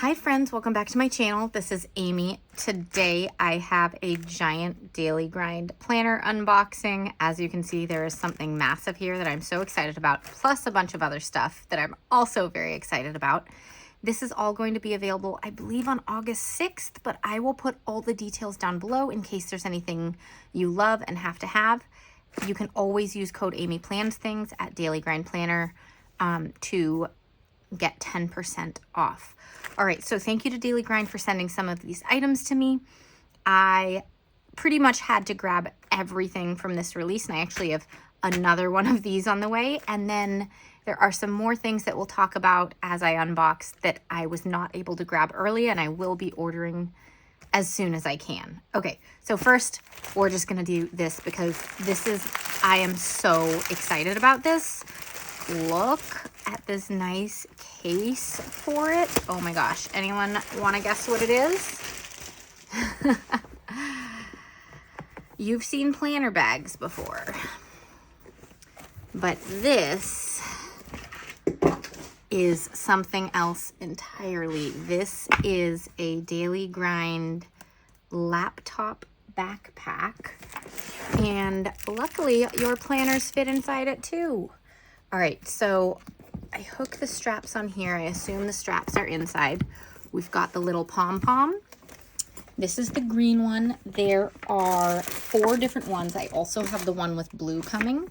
Hi friends, welcome back to my channel. This is Amy. Today I have a giant daily grind planner unboxing. As you can see, there is something massive here that I'm so excited about, plus a bunch of other stuff that I'm also very excited about. This is all going to be available, I believe, on August 6th, but I will put all the details down below in case there's anything you love and have to have. You can always use code AMYPLANSTHINGS at Daily Grind Planner to get 10% off. All right, so thank you to Daily Grind for sending some of these items to me. I pretty much had to grab everything from this release, and I actually have another one of these on the way. And then there are some more things that we'll talk about as I unbox that I was not able to grab early, and I will be ordering as soon as I can. Okay, so first, we're just gonna do this because I am so excited about this. Look at this nice case for it. Oh my gosh, anyone want to guess what it is? You've seen planner bags before, but this is something else entirely. This is a Daily Grind laptop backpack, and luckily your planners fit inside it too. All right, so I hook the straps on here. I assume the straps are inside. We've got the little pom-pom. This is the green one. There are 4 different ones. I also have the one with blue coming.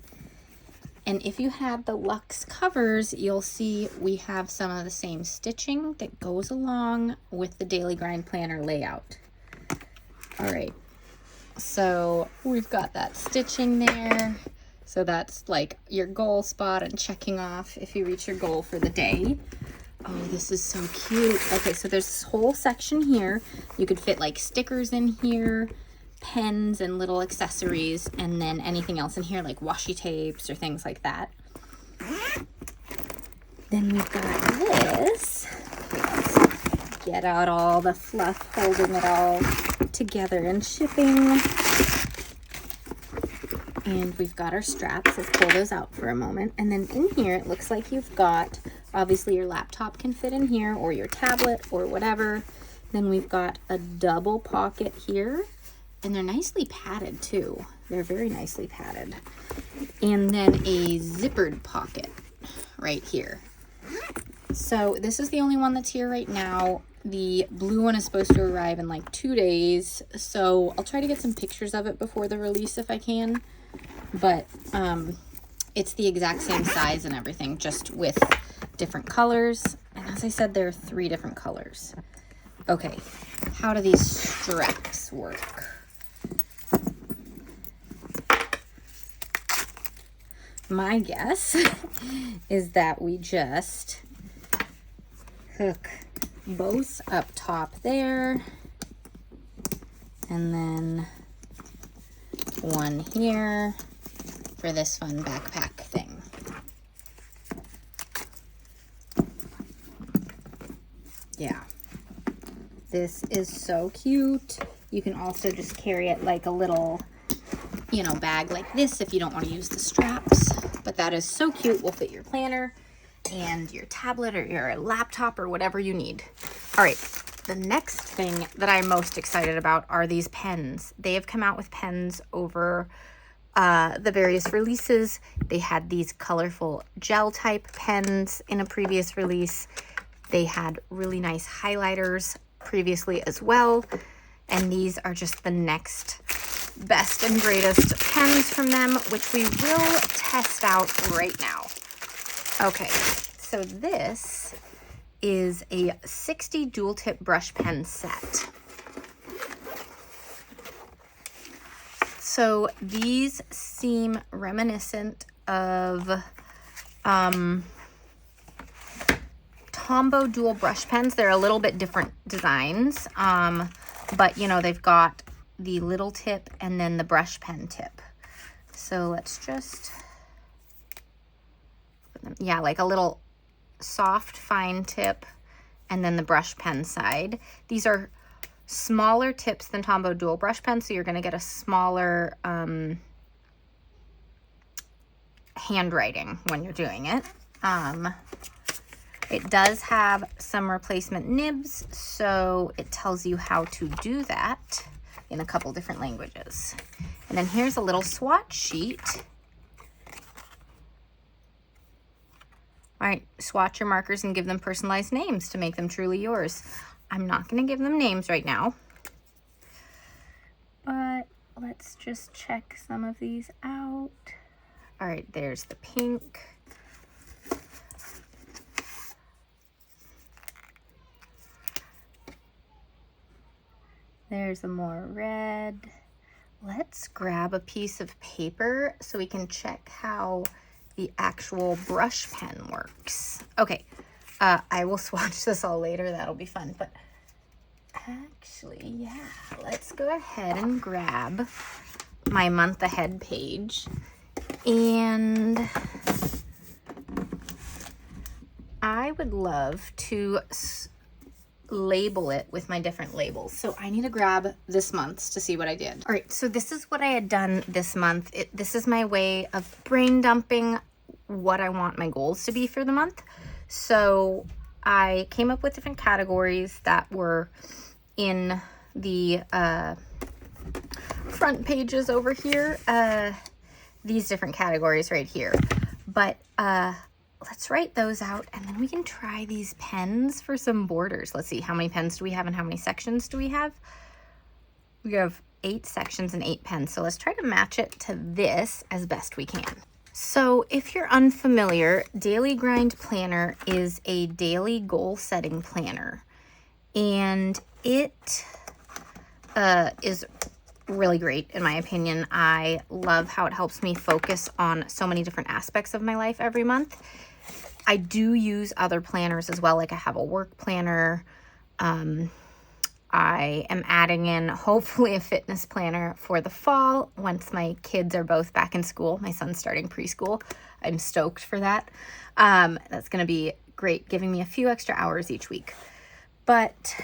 And if you have the luxe covers, you'll see we have some of the same stitching that goes along with the Daily Grind Planner layout. All right, so we've got that stitching there. So that's like your goal spot and checking off if you reach your goal for the day. Oh, this is so cute. Okay, so there's this whole section here. You could fit like stickers in here, pens and little accessories, and then anything else in here like washi tapes or things like that. Then we've got this. Okay, let's get out all the fluff holding it all together and shipping. And we've got our straps. Let's pull those out for a moment. And then in here, it looks like you've got, obviously your laptop can fit in here, or your tablet, or whatever. Then we've got a double pocket here. And they're nicely padded too. They're very nicely padded. And then a zippered pocket right here. So this is the only one that's here right now. The blue one is supposed to arrive in like 2 days. So I'll try to get some pictures of it before the release if I can. But it's the exact same size and everything, just with different colors. And as I said, there are 3 different colors. Okay, how do these straps work? My guess is that we just hook both up top there, and then one here for this fun backpack thing. Yeah, this is so cute. You can also just carry it like a little, you know, bag like this if you don't want to use the straps. But that is so cute. Will fit your planner and your tablet or your laptop or whatever you need. All right, the next thing that I'm most excited about are these pens. They have come out with pens over the various releases. They had these colorful gel type pens in a previous release. They had really nice highlighters previously as well. And these are just the next best and greatest pens from them, which we will test out right now. Okay, so this is a 60 dual tip brush pen set. So these seem reminiscent of Tombow dual brush pens. They're a little bit different designs, but you know, they've got the little tip and then the brush pen tip. So let's just, yeah, like a little soft fine tip and then the brush pen side. These are smaller tips than Tombow dual brush pens, so you're going to get a smaller handwriting when you're doing it. It does have some replacement nibs, so it tells you how to do that in a couple different languages. And then here's a little swatch sheet. All right, swatch your markers and give them personalized names to make them truly yours. I'm not gonna give them names right now, but let's just check some of these out. All right, there's the pink. There's a more red. Let's grab a piece of paper so we can check how the actual brush pen works. Okay, I will swatch this all later. That'll be fun. But actually, yeah, let's go ahead and grab my month ahead page. And I would love to label it with my different labels. So I need to grab this month's to see what I did. All right, so this is what I had done this month. This is my way of brain dumping what I want my goals to be for the month. So I came up with different categories that were in the front pages over here. These different categories right here. But let's write those out and then we can try these pens for some borders. Let's see, how many pens do we have and how many sections do we have? We have 8 sections and 8 pens. So let's try to match it to this as best we can. So if you're unfamiliar, Daily Grind Planner is a daily goal setting planner. And it is really great in my opinion. I love how it helps me focus on so many different aspects of my life every month. I do use other planners as well, like I have a work planner. I am adding in hopefully a fitness planner for the fall once my kids are both back in school. My son's starting preschool. I'm stoked for that. That's going to be great, giving me a few extra hours each week. But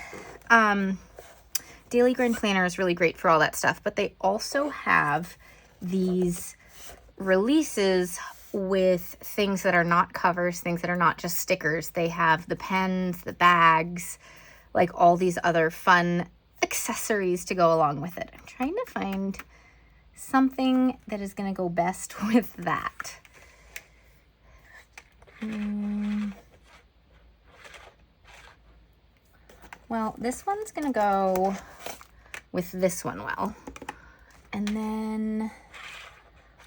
Daily Grind Planner is really great for all that stuff, but they also have these releases with things that are not covers, things that are not just stickers. They have the pens, the bags, like all these other fun accessories to go along with it. I'm trying to find something that is going to go best with that. Well, this one's going to go with this one well. And then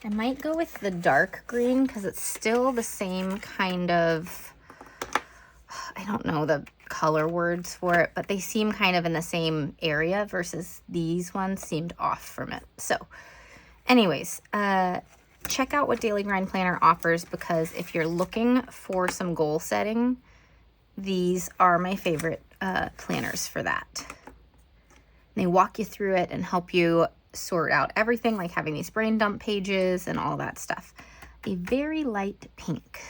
I might go with the dark green because it's still the same kind of, I don't know the color words for it, but they seem kind of in the same area versus these ones seemed off from it. So anyways, check out what Daily Grind Planner offers, because if you're looking for some goal setting, these are my favorite planners for that. They walk you through it and help you sort out everything, like having these brain dump pages and all that stuff. A very light pink.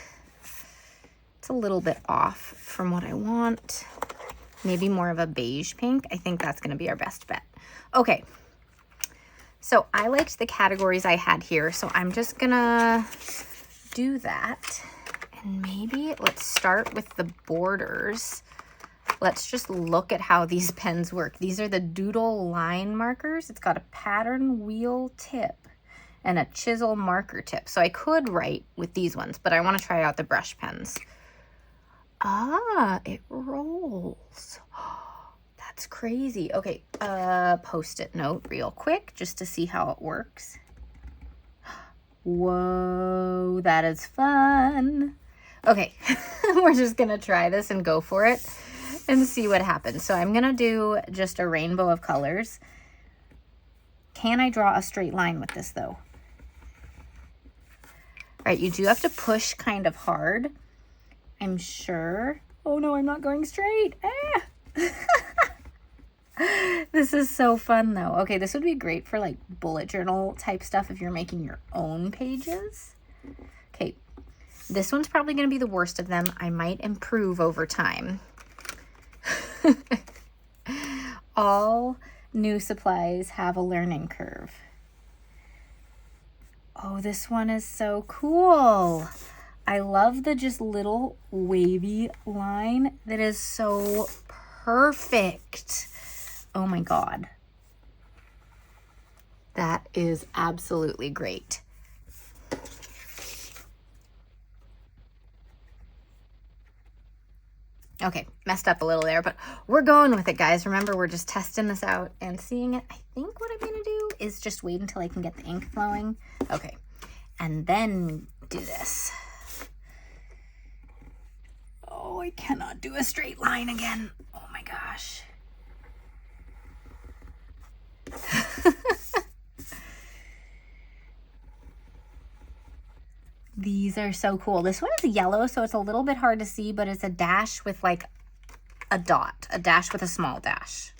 It's a little bit off from what I want. Maybe more of a beige pink. I think that's going to be our best bet. Okay. So I liked the categories I had here, so I'm just going to do that. And maybe let's start with the borders. Let's just look at how these pens work. These are the Doodle line markers. It's got a pattern wheel tip and a chisel marker tip. So I could write with these ones, but I want to try out the brush pens. Ah, it rolls. That's crazy. Okay, post-it note real quick just to see how it works. Whoa, that is fun. Okay, we're just gonna try this and go for it and see what happens. So I'm gonna do just a rainbow of colors. Can I draw a straight line with this though? All right, you do have to push kind of hard, I'm sure. Oh no, I'm not going straight. Ah! This is so fun though. Okay, this would be great for like bullet journal type stuff if you're making your own pages. Okay, this one's probably going to be the worst of them. I might improve over time. All new supplies have a learning curve. Oh, this one is so cool. I love the just little wavy line that is so perfect. Oh my God. That is absolutely great. Okay, messed up a little there, but we're going with it, guys. Remember, we're just testing this out and seeing it. I think what I'm gonna do is just wait until I can get the ink flowing. Okay, and then do this. Oh, I cannot do a straight line again. Oh my gosh. These are so cool. This one is yellow, so it's a little bit hard to see, but it's a dash with like a dot, a dash with a small dash.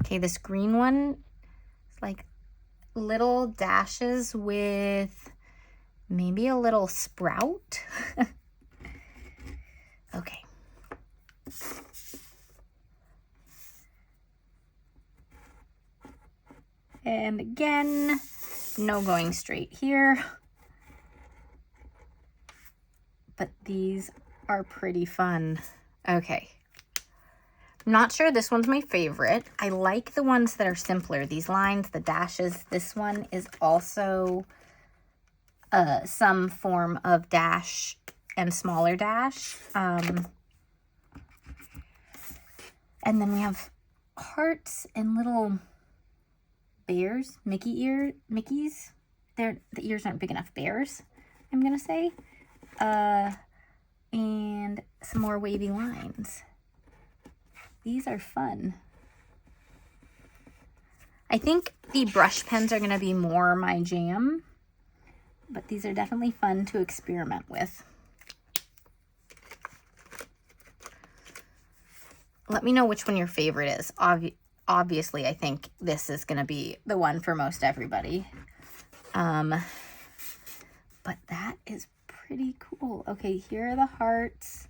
Okay, this green one is like little dashes with maybe a little sprout. Okay. And again, no going straight here. But these are pretty fun. Okay. I'm not sure this one's my favorite. I like the ones that are simpler. These lines, the dashes. This one is also some form of dash and smaller dash. And then we have hearts and little bears, Mickeys. The ears aren't big enough. Bears, I'm gonna say. And some more wavy lines. These are fun. I think the brush pens are gonna be more my jam, but these are definitely fun to experiment with. Let me know which one your favorite is. Obviously, I think this is gonna be the one for most everybody. But that is pretty cool. Okay, here are the hearts.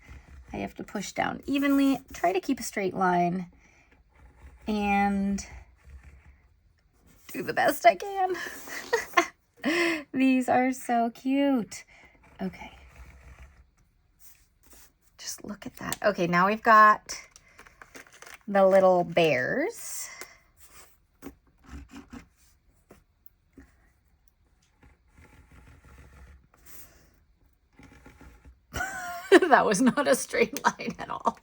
I have to push down evenly, try to keep a straight line, and do the best I can. These are so cute. Okay. Just look at that. Okay, now we've got the little bears. That was not a straight line at all.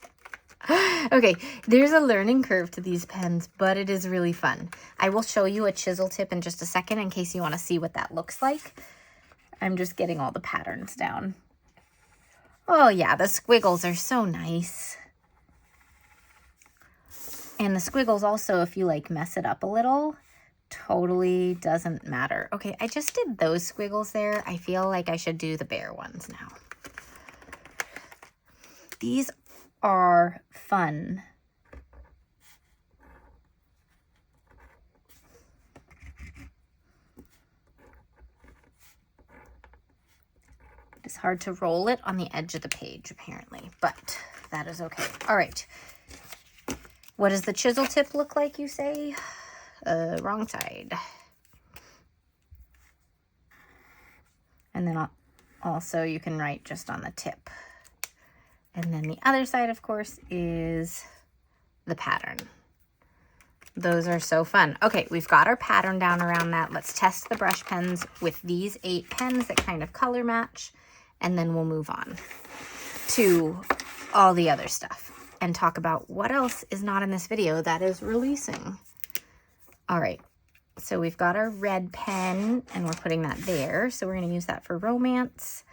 Okay, there's a learning curve to these pens, but it is really fun. I will show you a chisel tip in just a second in case you want to see what that looks like. I'm just getting all the patterns down. Oh yeah, the squiggles are so nice. And the squiggles also, if you like mess it up a little, totally doesn't matter. Okay, I just did those squiggles there. I feel like I should do the bear ones now. These are fun. It's hard to roll it on the edge of the page, apparently, but that is okay. All right. What does the chisel tip look like, you say? Wrong side. And then also you can write just on the tip. And then the other side, of course, is the pattern. Those are so fun. Okay, we've got our pattern down around that. Let's test the brush pens with these 8 pens that kind of color match, and then we'll move on to all the other stuff and talk about what else is not in this video that is releasing. All right, so we've got our red pen, and we're putting that there. So we're going to use that for romance.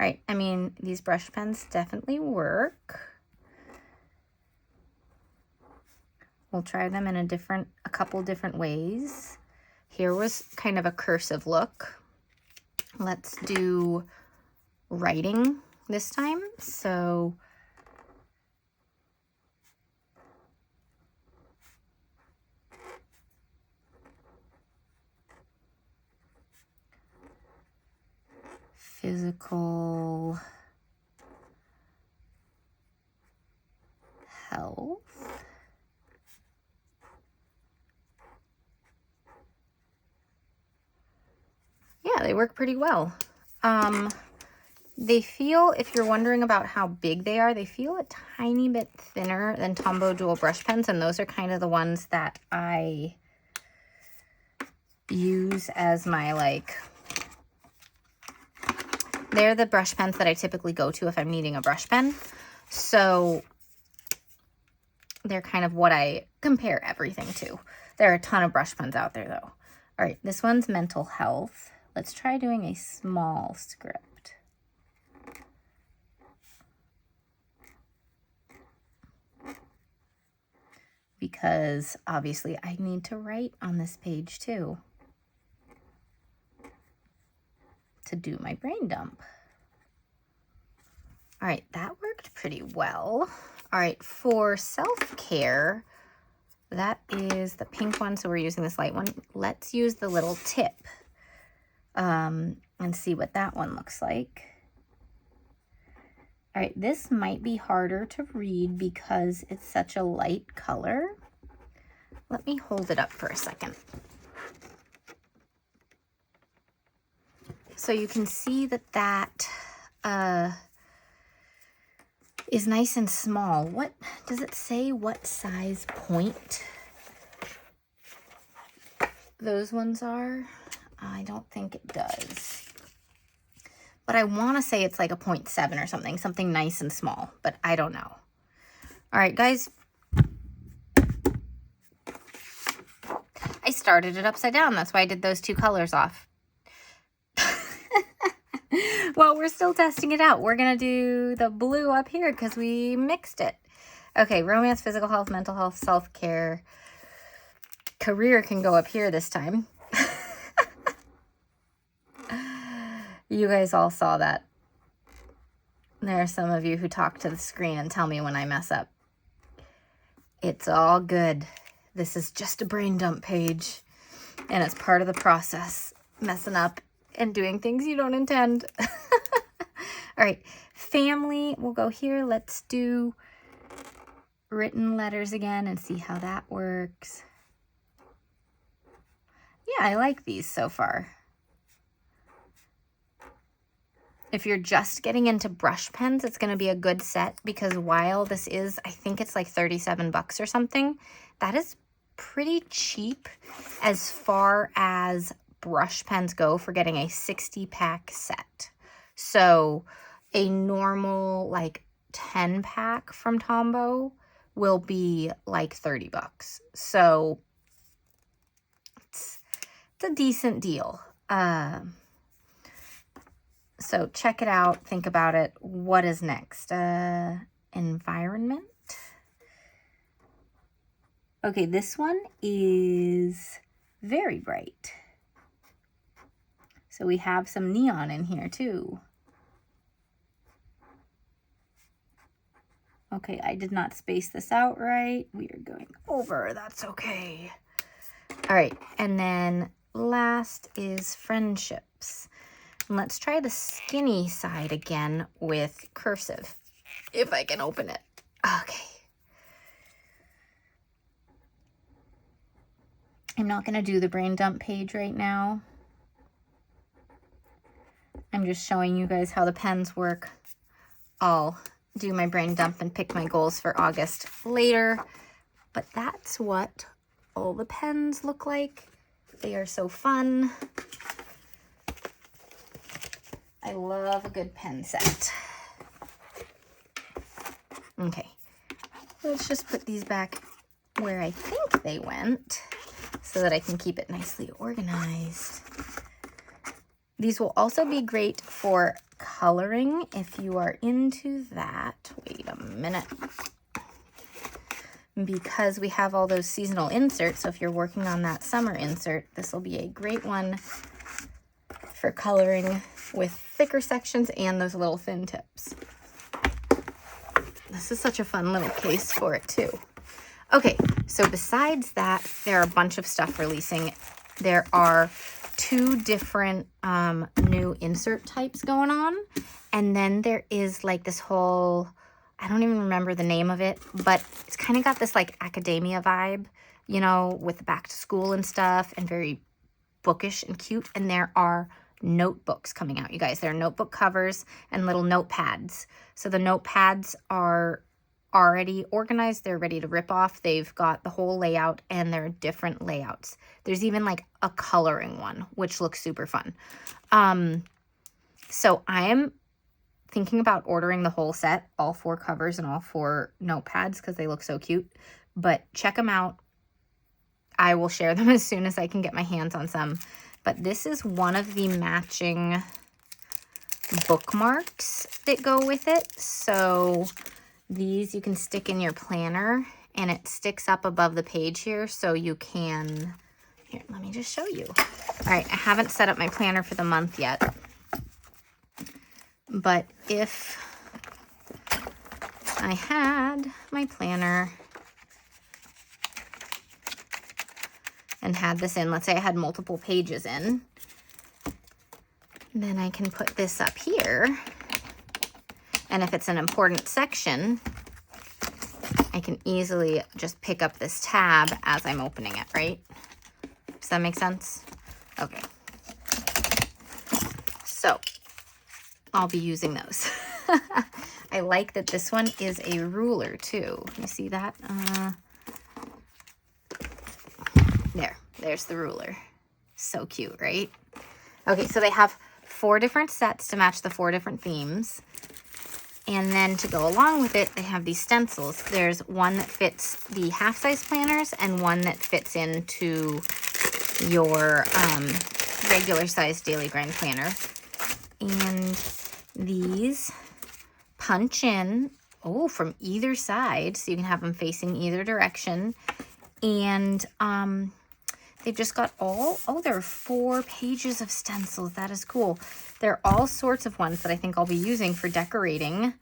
All right, I mean, these brush pens definitely work. We'll try them in a couple different ways. Here was kind of a cursive look. Let's do writing this time. So physical health. yeah, they work pretty well. They feel, if you're wondering about how big they are, they feel a tiny bit thinner than Tombow Dual brush pens, and those are kind of the ones that I use as my, like, they're the brush pens that I typically go to if I'm needing a brush pen. So they're kind of what I compare everything to. There are a ton of brush pens out there, though. All right, this one's mental health. Let's try doing a small script. Because obviously I need to write on this page too to do my brain dump. All right, that worked pretty well. All right, for self-care, that is the pink one, so we're using this light one. Let's use the little tip and see what that one looks like. All right, this might be harder to read because it's such a light color. Let me hold it up for a second. So you can see that that is nice and small. What does it say? What size point those ones are? I don't think it does. But I want to say it's like a 0.7 or something nice and small, but I don't know. All right, guys. I started it upside down. That's why I did those two colors off. Well, we're still testing it out. We're going to do the blue up here because we mixed it. Okay, romance, physical health, mental health, self-care. Career can go up here this time. You guys all saw that. There are some of you who talk to the screen and tell me when I mess up. It's all good. This is just a brain dump page, and it's part of the process, messing up and doing things you don't intend. All right, family, we'll go here. Let's do written letters again and see how that works. Yeah, I like these so far. If you're just getting into brush pens, it's going to be a good set because while this is, I think it's like 37 bucks or something, that is pretty cheap as far as brush pens go for getting a 60-pack set. So a normal like 10-pack from Tombow will be like 30 bucks. So it's a decent deal. So check it out, think about it. What is next? Environment. Okay, this one is very bright. So we have some neon in here too. Okay, I did not space this out right. We are going over, that's okay. All right, and then last is friendships. Let's try the skinny side again with cursive, if I can open it. Okay. I'm not going to do the brain dump page right now. I'm just showing you guys how the pens work. I'll do my brain dump and pick my goals for August later. But that's what all the pens look like. They are so fun. I love a good pen set. Okay, let's just put these back where I think they went so that I can keep it nicely organized. These will also be great for coloring if you are into that. Wait a minute. Because we have all those seasonal inserts, so if you're working on that summer insert, this will be a great one for coloring with thicker sections and those little thin tips. This is such a fun little case for it too. Okay, so besides that, there are a bunch of stuff releasing. There are 2 different new insert types going on. And then there is like this whole, I don't even remember the name of it, but it's kind of got this like academia vibe, you know, with the back to school and stuff, and very bookish and cute. And there are notebooks coming out, you guys. They're notebook covers and little notepads. So the notepads are already organized. They're ready to rip off. They've got the whole layout, and they're different layouts. There's even like a coloring one, which looks super fun. So I am thinking about ordering the whole set, all 4 covers and all 4 notepads, because they look so cute. But check them out. I will share them as soon as I can get my hands on some. But this is one of the matching bookmarks that go with it. So these you can stick in your planner, and it sticks up above the page here, so you can, here, let me just show you. All right, I haven't set up my planner for the month yet, but if I had my planner and had this in, let's say I had multiple pages in, then I can put this up here. And if it's an important section, I can easily just pick up this tab as I'm opening it, right? Does that make sense? Okay. So I'll be using those. I like that this one is a ruler too. You see that? There's the ruler. So cute, right? Okay, so they have 4 different sets to match the 4 different themes. And then to go along with it, they have these stencils. There's one that fits the half-size planners and one that fits into your regular size daily grind planner. And these punch in, from either side, so you can have them facing either direction. And they've just got there are 4 pages of stencils. That is cool. There are all sorts of ones that I think I'll be using for decorating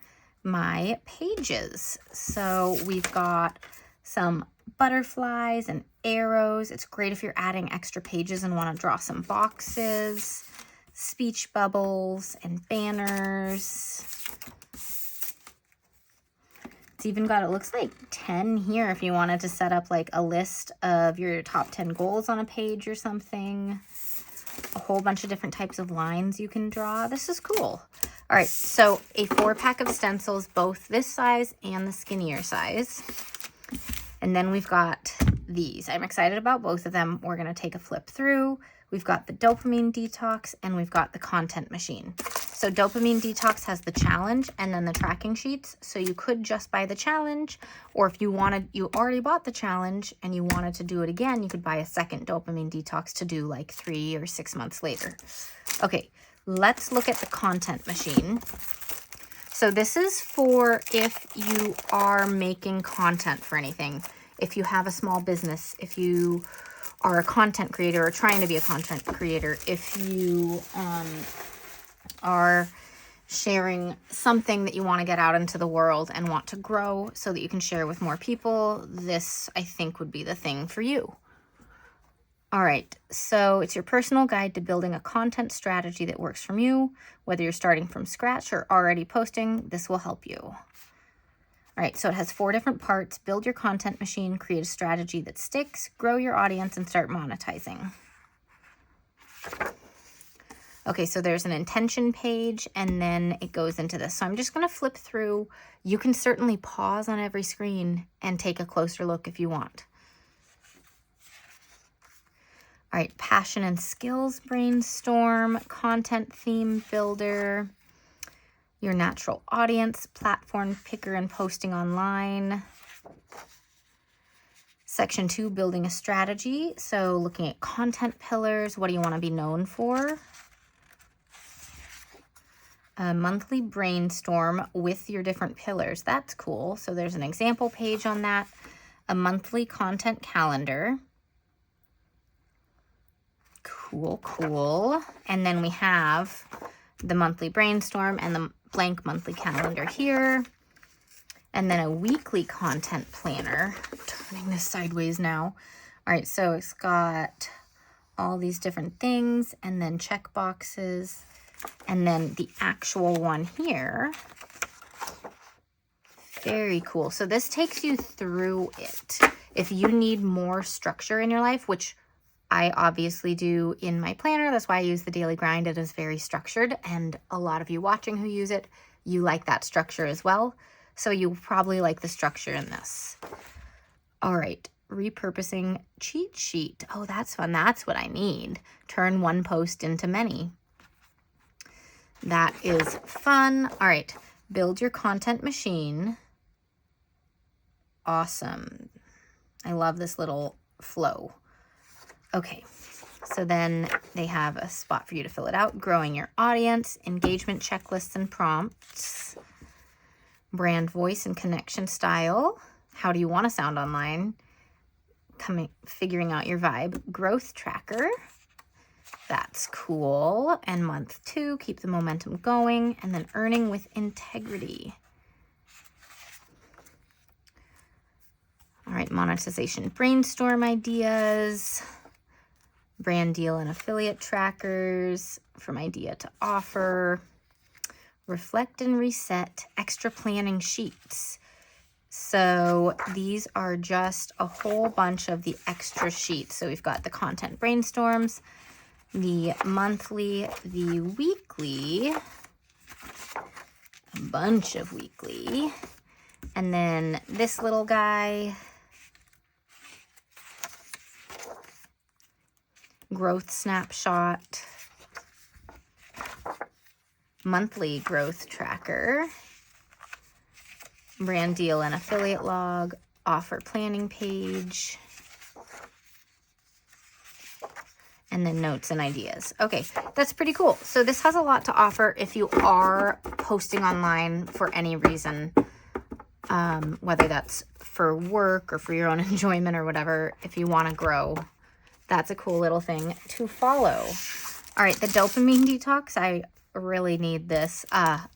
my pages. So we've got some butterflies and arrows. It's great if you're adding extra pages and want to draw some boxes, speech bubbles, and banners. It's even got, it looks like 10 here if you wanted to set up like a list of your top 10 goals on a page or something. A whole bunch of different types of lines you can draw. This is cool. All right, so a 4-pack of stencils, both this size and the skinnier size. And then we've got these. I'm excited about both of them. We're going to take a flip through. We've got the Dopamine Detox, and we've got the Content Machine. So Dopamine Detox has the challenge and then the tracking sheets. So you could just buy the challenge, or if you already bought the challenge and you wanted to do it again, you could buy a second Dopamine Detox to do like 3 or 6 months later. Okay, let's look at the Content Machine. So this is for if you are making content for anything. If you have a small business, if you are a content creator or trying to be a content creator, if you are sharing something that you want to get out into the world and want to grow so that you can share with more people, this I think would be the thing for you. All right, so it's your personal guide to building a content strategy that works for you. Whether you're starting from scratch or already posting, this will help you. All right, so it has 4 different parts. Build your content machine, create a strategy that sticks, grow your audience, and start monetizing. Okay, so there's an intention page, and then it goes into this. So I'm just going to flip through. You can certainly pause on every screen and take a closer look if you want. All right, passion and skills brainstorm, content theme builder, your natural audience, platform picker and posting online. Section 2, building a strategy. So looking at content pillars, what do you want to be known for? A monthly brainstorm with your different pillars. That's cool. So there's an example page on that. A monthly content calendar. Cool, cool. And then we have the monthly brainstorm and the blank monthly calendar here. And then a weekly content planner. I'm turning this sideways now. All right, so it's got all these different things and then check boxes. And then the actual one here. Very cool. So this takes you through it. If you need more structure in your life, which I obviously do in my planner. That's why I use the daily grind. It is very structured, and a lot of you watching who use it, you like that structure as well. So you probably like the structure in this. All right, repurposing cheat sheet. Oh, that's fun. That's what I need. Turn one post into many. That is fun. All right, build your content machine. Awesome. I love this little flow. Okay, so then they have a spot for you to fill it out. Growing your audience, engagement checklists and prompts, brand voice and connection style. How do you want to sound online? Figuring out your vibe. Growth tracker. That's cool. And month 2, keep the momentum going. And then earning with integrity. All right, monetization brainstorm ideas. Brand deal and affiliate trackers, from idea to offer. Reflect and reset, extra planning sheets. So these are just a whole bunch of the extra sheets. So we've got the content brainstorms, the monthly, the weekly, a bunch of weekly, and then this little guy, growth snapshot, monthly growth tracker, brand deal and affiliate log, offer planning page, and then notes and ideas. Okay, that's pretty cool. So this has a lot to offer if you are posting online for any reason, whether that's for work or for your own enjoyment or whatever. If you want to grow, that's a cool little thing to follow. All right, the dopamine detox. I really need this.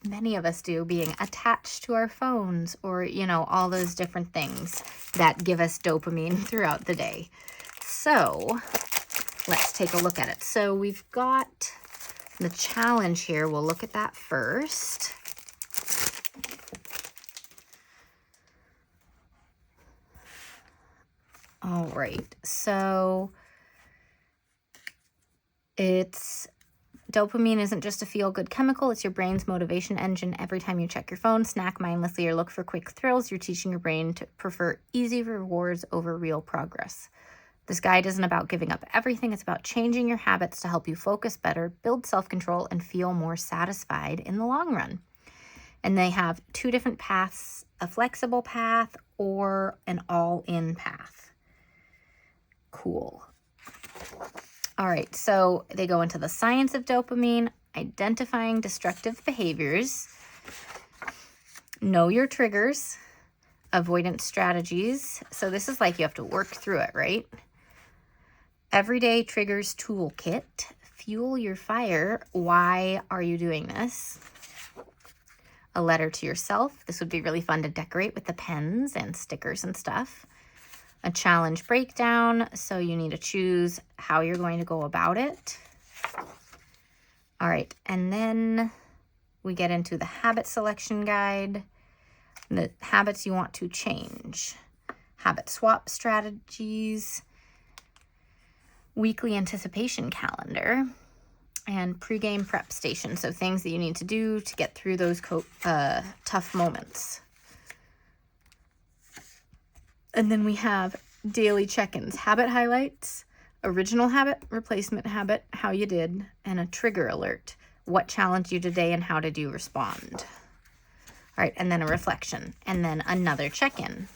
Many of us do, being attached to our phones or, you know, all those different things that give us dopamine throughout the day. So let's take a look at it. So we've got the challenge here. We'll look at that first. All right, so dopamine isn't just a feel-good chemical. It's your brain's motivation engine. Every time you check your phone, snack mindlessly, or look for quick thrills, you're teaching your brain to prefer easy rewards over real progress. This guide isn't about giving up everything. It's about changing your habits to help you focus better, build self-control, and feel more satisfied in the long run. And they have 2 different paths, a flexible path or an all-in path. Cool. All right, so they go into the science of dopamine, identifying destructive behaviors, know your triggers, avoidance strategies. So this is like you have to work through it, right? Everyday triggers toolkit, fuel your fire. Why are you doing this? A letter to yourself. This would be really fun to decorate with the pens and stickers and stuff. A challenge breakdown, so you need to choose how you're going to go about it. All right, and then we get into the habit selection guide, the habits you want to change, habit swap strategies, weekly anticipation calendar, and pregame prep station, so things that you need to do to get through those tough moments. And then we have daily check-ins, habit highlights, original habit, replacement habit, how you did, and a trigger alert. What challenged you today and how did you respond? All right, and then a reflection, and then another check-in.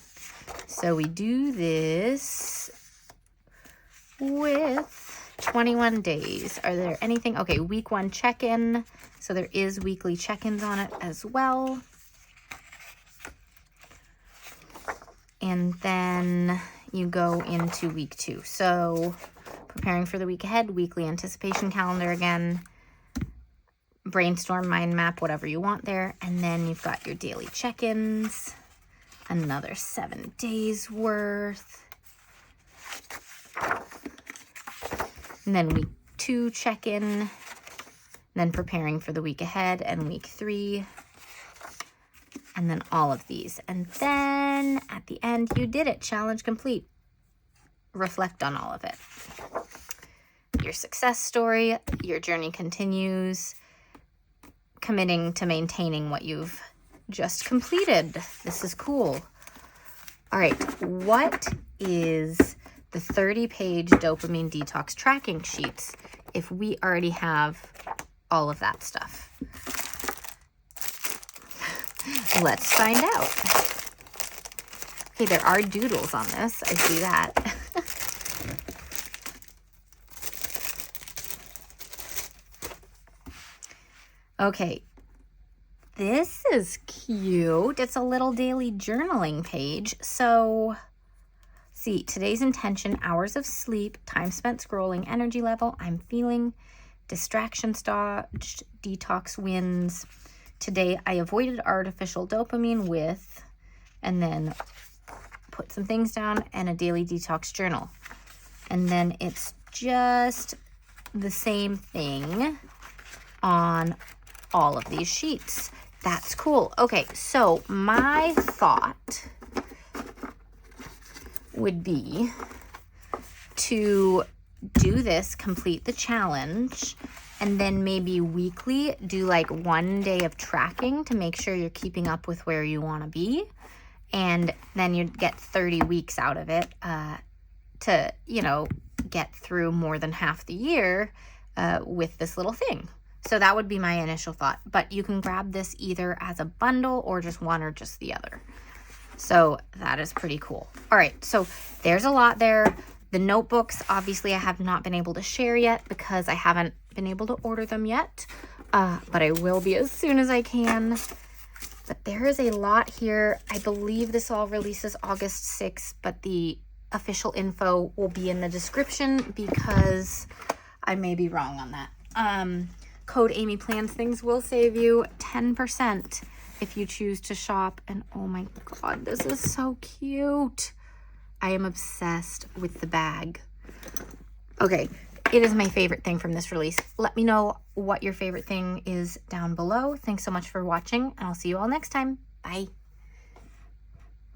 So we do this with 21 days. Are there anything? Okay, week 1 check-in. So there is weekly check-ins on it as well. And then you go into week 2. So preparing for the week ahead, weekly anticipation calendar again, brainstorm, mind map, whatever you want there. And then you've got your daily check-ins, another 7 days worth. And then week 2 check-in, then preparing for the week ahead and week 3. And then all of these. And then at the end, you did it. Challenge complete. Reflect on all of it. your success story, your journey continues, committing to maintaining what you've just completed. This is cool. All right, what is the 30-page dopamine detox tracking sheets if we already have all of that stuff? Let's find out. Okay, there are doodles on this. I see that. Okay, this is cute. It's a little daily journaling page. So, see, today's intention, hours of sleep, time spent scrolling, energy level, I'm feeling, distraction dodged, detox wins. Today, I avoided artificial dopamine with, and then put some things down, and a daily detox journal. And then it's just the same thing on all of these sheets. That's cool. Okay, so my thought would be to do this, complete the challenge, and then maybe weekly do like 1 day of tracking to make sure you're keeping up with where you want to be. And then you'd get 30 weeks out of it to, you know, get through more than half the year with this little thing. So that would be my initial thought. But you can grab this either as a bundle or just one or just the other. So that is pretty cool. All right, so there's a lot there. The notebooks, obviously, I have not been able to share yet because I haven't been able to order them yet. But I will be as soon as I can. But there is a lot here. I believe this all releases August 6th, but the official info will be in the description because I may be wrong on that. Code AMYPLANSTHINGS will save you 10% if you choose to shop. And oh my God, this is so cute. I am obsessed with the bag. Okay, it is my favorite thing from this release. Let me know what your favorite thing is down below. Thanks so much for watching, and I'll see you all next time. Bye.